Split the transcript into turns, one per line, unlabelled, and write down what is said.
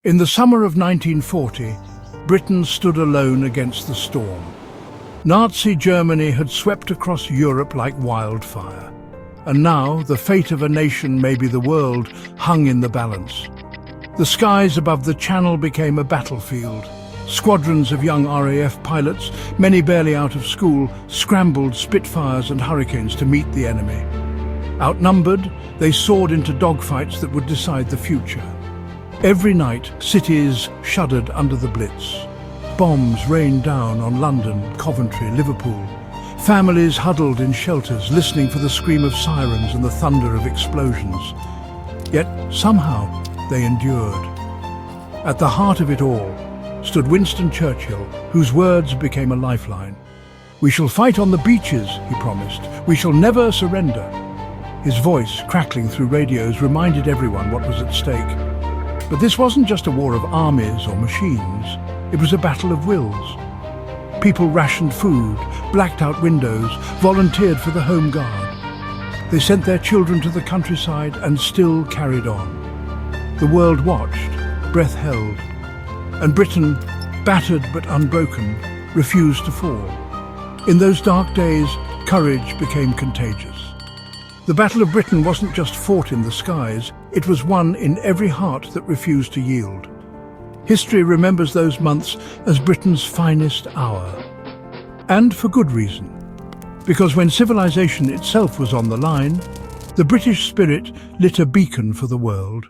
In the summer of 1940, Britain stood alone against the storm. Nazi Germany had swept across Europe like wildfire. And now the fate of a nation, maybe the world, hung in the balance. The skies above the Channel became a battlefield. Squadrons of young RAF pilots, many barely out of school, scrambled Spitfires and Hurricanes to meet the enemy. Outnumbered, they soared into dogfights that would decide the future. Every night, cities shuddered under the Blitz. Bombs rained down on London, Coventry, Liverpool. Families huddled in shelters, listening for the scream of sirens and the thunder of explosions. Yet, somehow, they endured. At the heart of it all stood Winston Churchill, whose words became a lifeline. "We shall fight on the beaches," he promised. "We shall never surrender." His voice, crackling through radios, reminded everyone what was at stake. But this wasn't just a war of armies or machines. It was a battle of wills. People rationed food, blacked out windows, volunteered for the Home Guard. They sent their children to the countryside and still carried on. The world watched, breath held, and Britain, battered but unbroken, refused to fall. In those dark days, courage became contagious. The Battle of Britain wasn't just fought in the skies, it was won in every heart that refused to yield. History remembers those months as Britain's finest hour. And for good reason. Because when civilization itself was on the line, the British spirit lit a beacon for the world.